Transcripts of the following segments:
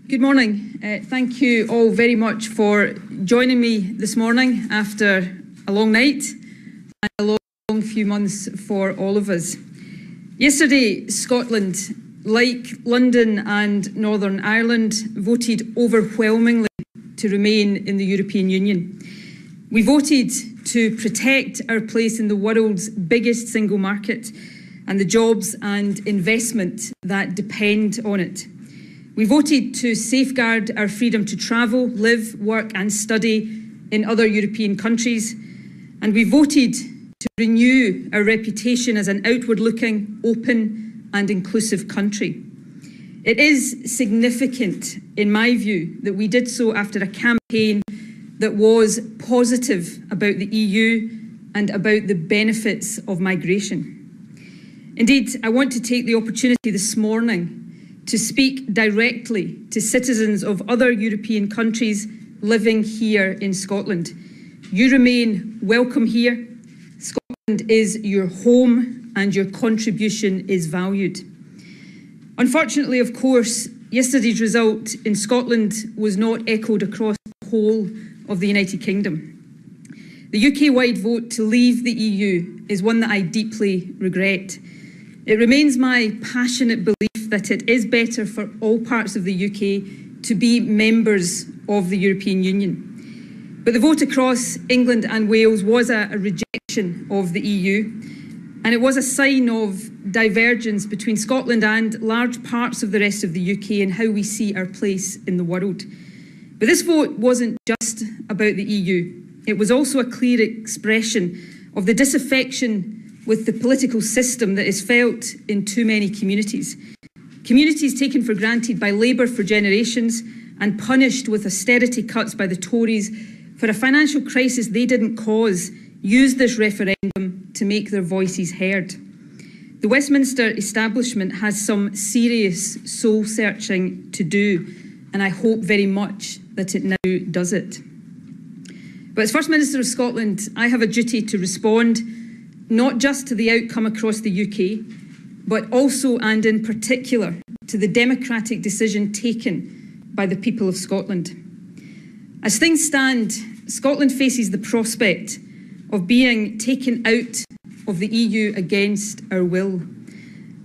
Good morning. Thank you all very much for joining me this morning after a long night and a long few months for all of us. Yesterday, Scotland, like London and Northern Ireland, voted overwhelmingly to remain in the European Union. We voted to protect our place in the world's biggest single market and the jobs and investment that depend on it. We voted to safeguard our freedom to travel, live, work and study in other European countries. And we voted to renew our reputation as an outward-looking, open and inclusive country. It is significant, in my view, that we did so after a campaign that was positive about the EU and about the benefits of migration. Indeed, I want to take the opportunity this morning to speak directly to citizens of other European countries living here in Scotland. You remain welcome here. Scotland is your home and your contribution is valued. Unfortunately, of course, yesterday's result in Scotland was not echoed across the whole of the United Kingdom. The UK-wide vote to leave the EU is one that I deeply regret. It remains my passionate belief that it is better for all parts of the UK to be members of the European Union. But the vote across England and Wales was a rejection of the EU, and it was a sign of divergence between Scotland and large parts of the rest of the UK and how we see our place in the world. But this vote wasn't just about the EU. It was also a clear expression of the disaffection with the political system that is felt in too many communities. Communities taken for granted by Labour for generations and punished with austerity cuts by the Tories for a financial crisis they didn't cause, used this referendum to make their voices heard. The Westminster establishment has some serious soul-searching to do, and I hope very much that it now does it. But as First Minister of Scotland, I have a duty to respond not just to the outcome across the UK, but also and in particular to the democratic decision taken by the people of Scotland. As things stand, Scotland faces the prospect of being taken out of the EU against our will.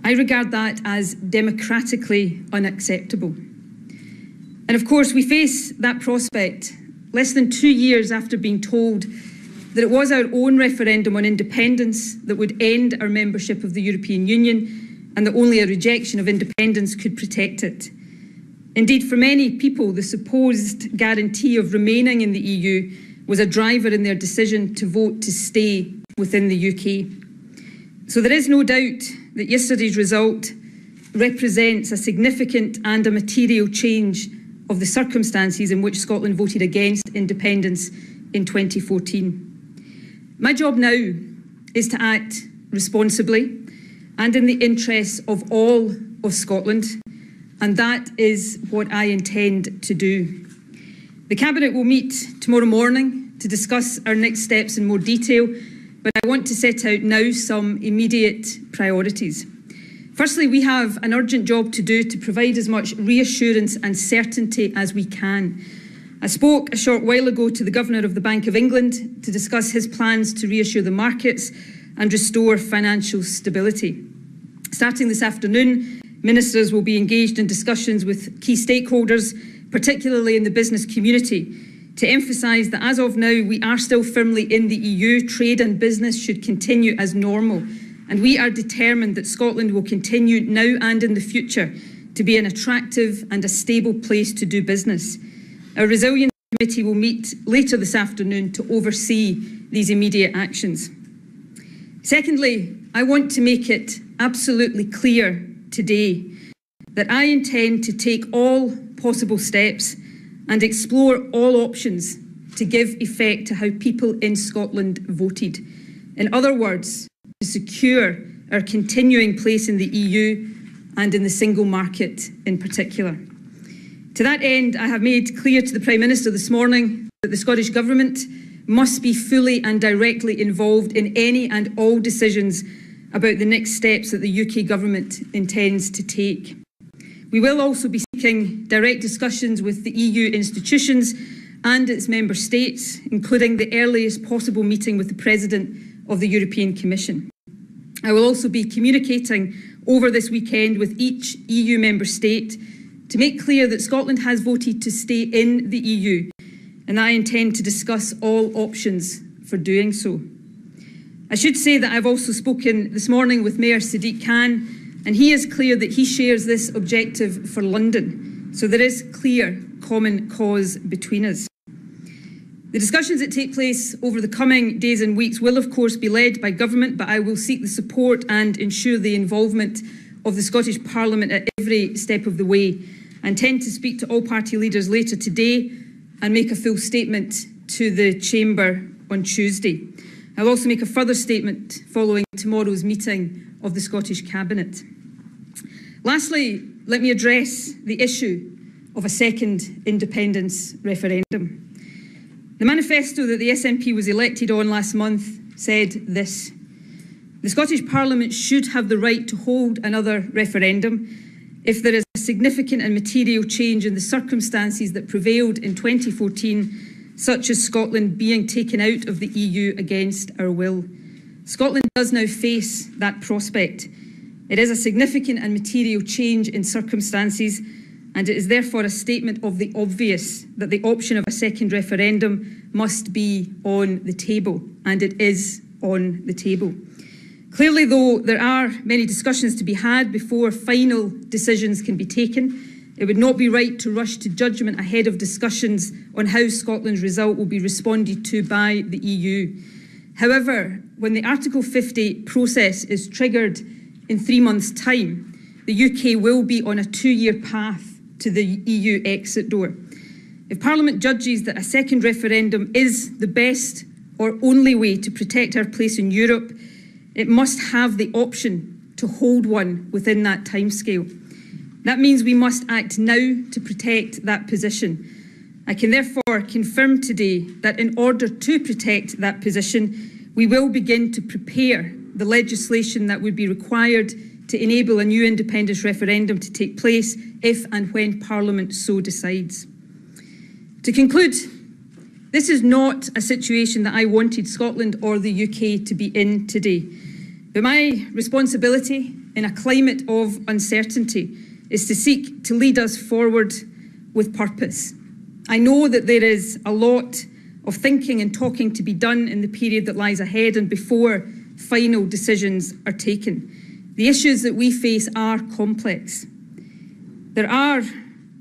I regard that as democratically unacceptable. And of course, we face that prospect less than 2 years after being told that it was our own referendum on independence that would end our membership of the European Union and that only a rejection of independence could protect it. Indeed, for many people, the supposed guarantee of remaining in the EU was a driver in their decision to vote to stay within the UK. So there is no doubt that yesterday's result represents a significant and a material change of the circumstances in which Scotland voted against independence in 2014. My job now is to act responsibly and in the interests of all of Scotland, and that is what I intend to do. The Cabinet will meet tomorrow morning to discuss our next steps in more detail, but I want to set out now some immediate priorities. Firstly, we have an urgent job to do to provide as much reassurance and certainty as we can. I spoke a short while ago to the Governor of the Bank of England to discuss his plans to reassure the markets and restore financial stability. Starting this afternoon, ministers will be engaged in discussions with key stakeholders, particularly in the business community, to emphasise that as of now we are still firmly in the EU, trade and business should continue as normal, and we are determined that Scotland will continue now and in the future to be an attractive and a stable place to do business. Our Resilience Committee will meet later this afternoon to oversee these immediate actions. Secondly, I want to make it absolutely clear today that I intend to take all possible steps and explore all options to give effect to how people in Scotland voted. In other words, to secure our continuing place in the EU and in the single market in particular. To that end, I have made clear to the Prime Minister this morning that the Scottish Government must be fully and directly involved in any and all decisions about the next steps that the UK Government intends to take. We will also be seeking direct discussions with the EU institutions and its member states, including the earliest possible meeting with the President of the European Commission. I will also be communicating over this weekend with each EU member state to make clear that Scotland has voted to stay in the EU, and I intend to discuss all options for doing so. I should say that I've also spoken this morning with Mayor Sadiq Khan, and he is clear that he shares this objective for London, so there is clear common cause between us. The discussions that take place over the coming days and weeks will of course be led by government, but I will seek the support and ensure the involvement of the Scottish Parliament at every step of the way. I intend to speak to all party leaders later today and make a full statement to the Chamber on Tuesday. I'll also make a further statement following tomorrow's meeting of the Scottish Cabinet. Lastly, let me address the issue of a second independence referendum. The manifesto that the SNP was elected on last month said this: the Scottish Parliament should have the right to hold another referendum if there is a significant and material change in the circumstances that prevailed in 2014, such as Scotland being taken out of the EU against our will. Scotland does now face that prospect. It is a significant and material change in circumstances, and it is therefore a statement of the obvious that the option of a second referendum must be on the table, and it is on the table. Clearly, though, there are many discussions to be had before final decisions can be taken. It would not be right to rush to judgment ahead of discussions on how Scotland's result will be responded to by the EU. However, when the Article 50 process is triggered in 3 months' time, the UK will be on a 2-year path to the EU exit door. If Parliament judges that a second referendum is the best or only way to protect our place in Europe, it must have the option to hold one within that timescale. That means we must act now to protect that position. I can therefore confirm today that in order to protect that position, we will begin to prepare the legislation that would be required to enable a new independence referendum to take place if and when Parliament so decides. To conclude, this is not a situation that I wanted Scotland or the UK to be in today. But my responsibility in a climate of uncertainty is to seek to lead us forward with purpose. I know that there is a lot of thinking and talking to be done in the period that lies ahead and before final decisions are taken. The issues that we face are complex. There are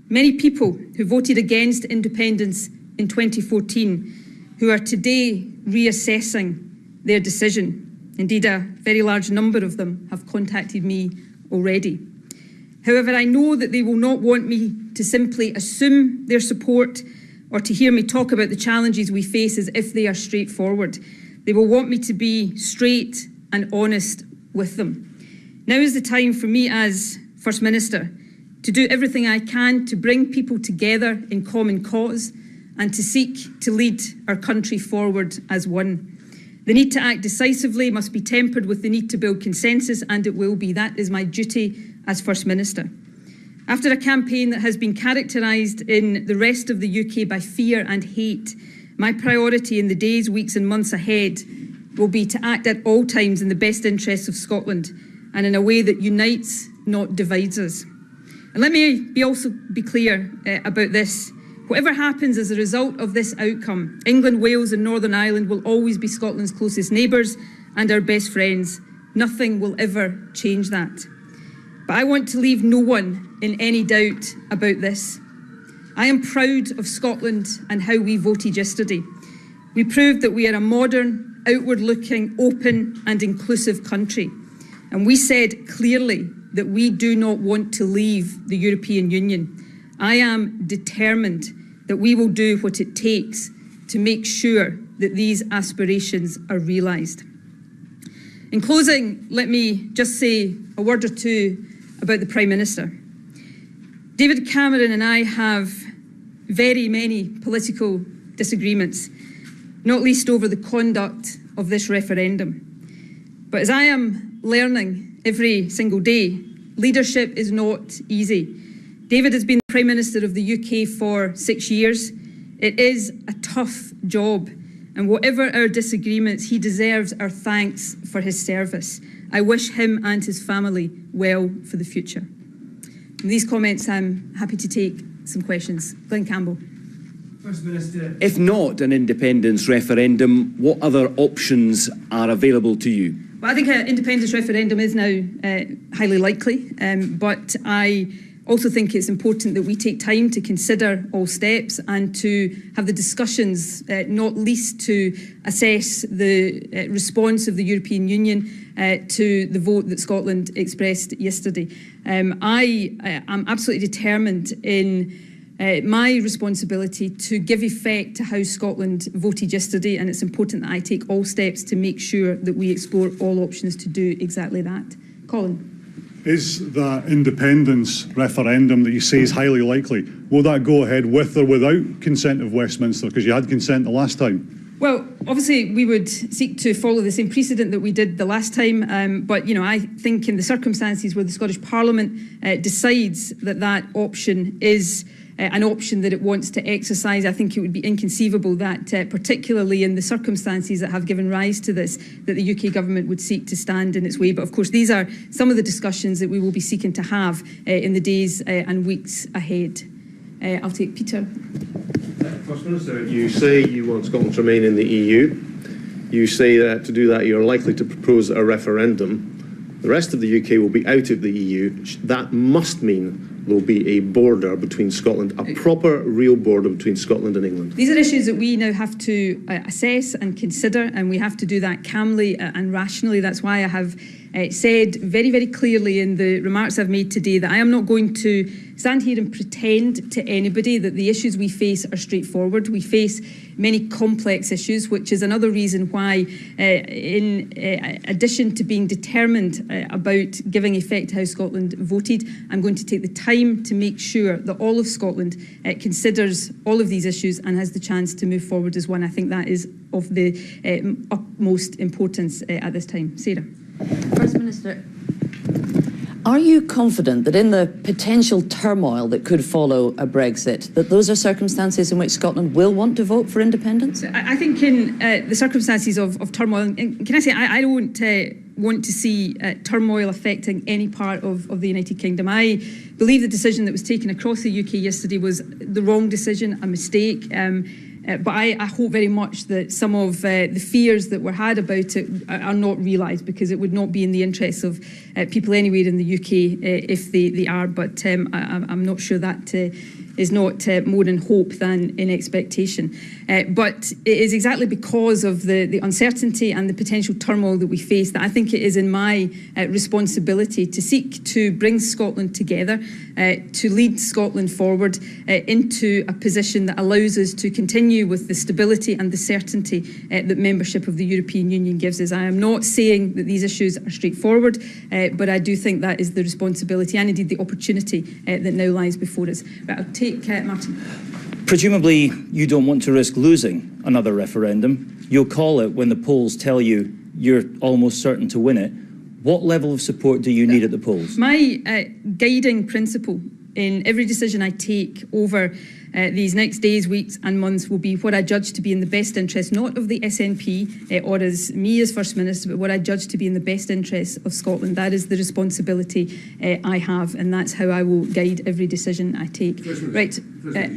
many people who voted against independence in 2014 who are today reassessing their decision. Indeed, a very large number of them have contacted me already. However, I know that they will not want me to simply assume their support or to hear me talk about the challenges we face as if they are straightforward. They will want me to be straight and honest with them. Now is the time for me as First Minister to do everything I can to bring people together in common cause and to seek to lead our country forward as one. The need to act decisively must be tempered with the need to build consensus, and it will be. That is my duty as First Minister. After a campaign that has been characterised in the rest of the UK by fear and hate, my priority in the days, weeks and months ahead will be to act at all times in the best interests of Scotland and in a way that unites, not divides us. And let me also be clear about this. Whatever happens as a result of this outcome, England, Wales and Northern Ireland will always be Scotland's closest neighbours and our best friends. Nothing will ever change that. But I want to leave no one in any doubt about this. I am proud of Scotland and how we voted yesterday. We proved that we are a modern, outward-looking, open and inclusive country. And we said clearly that we do not want to leave the European Union. I am determined that we will do what it takes to make sure that these aspirations are realised. In closing, let me just say a word or two about the Prime Minister. David Cameron and I have very many political disagreements, not least over the conduct of this referendum. But as I am learning every single day, leadership is not easy. David has been the Prime Minister of the UK for 6 years. It is a tough job, and whatever our disagreements, he deserves our thanks for his service. I wish him and his family well for the future. From these comments, I'm happy to take some questions. Glenn Campbell. First Minister, if not an independence referendum, what other options are available to you? Well, I think an independence referendum is now highly likely, but I also think it's important that we take time to consider all steps and to have the discussions, not least to assess the response of the European Union to the vote that Scotland expressed yesterday. I am absolutely determined in my responsibility to give effect to how Scotland voted yesterday, and it's important that I take all steps to make sure that we explore all options to do exactly that. Colin. Is that independence referendum that you say is highly likely, will that go ahead with or without consent of Westminster? Because you had consent the last time. Well, obviously we would seek to follow the same precedent that we did the last time, but I think in the circumstances where the Scottish Parliament decides that that option is an option that it wants to exercise, I think it would be inconceivable that, particularly in the circumstances that have given rise to this, that the UK government would seek to stand in its way. But of course, these are some of the discussions that we will be seeking to have in the days and weeks ahead. I'll take Peter. First Minister, you say you want Scotland to remain in the EU. You say that to do that you're likely to propose a referendum. The rest of the UK will be out of the EU. That must mean there will be a border between Scotland, a proper, real border between Scotland and England. These are issues that we now have to assess and consider, and we have to do that calmly and rationally. That's why I have said very, very clearly in the remarks I've made today that I am not going to stand here and pretend to anybody that the issues we face are straightforward. We face many complex issues, which is another reason why, in addition to being determined about giving effect to how Scotland voted, I'm going to take the time to make sure that all of Scotland considers all of these issues and has the chance to move forward as one. I think that is of the utmost importance at this time. Sarah. First Minister, are you confident that in the potential turmoil that could follow a Brexit, that those are circumstances in which Scotland will want to vote for independence? I think in the circumstances of turmoil, and can I say I don't want to see turmoil affecting any part of the United Kingdom. I believe the decision that was taken across the UK yesterday was the wrong decision, a mistake. But I hope very much that some of the fears that were had about it are not realised, because it would not be in the interests of people anywhere in the UK if they are. But I'm not sure that is not more in hope than in expectation. But it is exactly because of the uncertainty and the potential turmoil that we face that I think it is in my responsibility to seek to bring Scotland together, to lead Scotland forward into a position that allows us to continue with the stability and the certainty that membership of the European Union gives us. I am not saying that these issues are straightforward, but I do think that is the responsibility and indeed the opportunity that now lies before us. But I'll take Martin. Presumably you don't want to risk losing another referendum. You'll call it when the polls tell you you're almost certain to win it. What level of support do you need at the polls? My guiding principle in every decision I take over these next days, weeks and months will be what I judge to be in the best interest, not of the SNP or as me as First Minister, but what I judge to be in the best interest of Scotland. That is the responsibility I have, and that's how I will guide every decision I take. Right,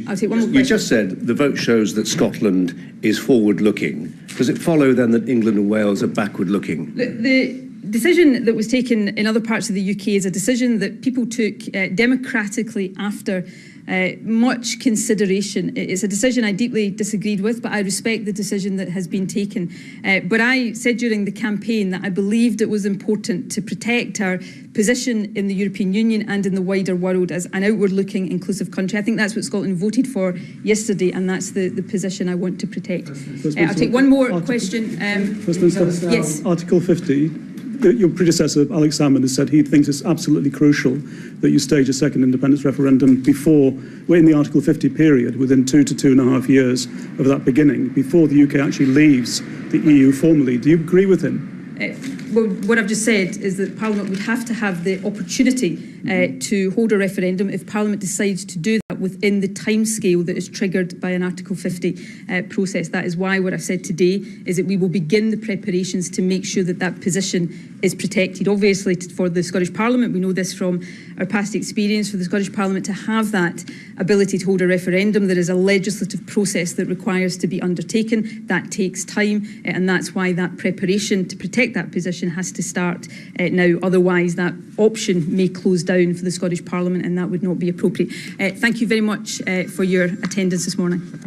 I'll take one more question. You just said the vote shows that Scotland is forward-looking. Does it follow then that England and Wales are backward-looking? The decision that was taken in other parts of the UK is a decision that people took democratically after much consideration. It's a decision I deeply disagreed with, but I respect the decision that has been taken. But I said during the campaign that I believed it was important to protect our position in the European Union and in the wider world as an outward-looking, inclusive country. I think that's what Scotland voted for yesterday, and that's the position I want to protect. I'll take one more question. First Minister, yes. Article 50. Your predecessor, Alex Salmond, has said he thinks it's absolutely crucial that you stage a second independence referendum before, we're in the Article 50 period, within 2 to 2.5 years of that beginning, before the UK actually leaves the EU formally. Do you agree with him? well, what I've just said is that Parliament would have to have the opportunity to hold a referendum if Parliament decides to do that within the timescale that is triggered by an Article 50 process. That is why what I've said today is that we will begin the preparations to make sure that that position is protected. Obviously, for the Scottish Parliament, we know this from our past experience, for the Scottish Parliament to have that ability to hold a referendum, there is a legislative process that requires to be undertaken. That takes time, and that's why that preparation to protect that position has to start now. Otherwise, that option may close down for the Scottish Parliament, and that would not be appropriate. Thank you very much for your attendance this morning.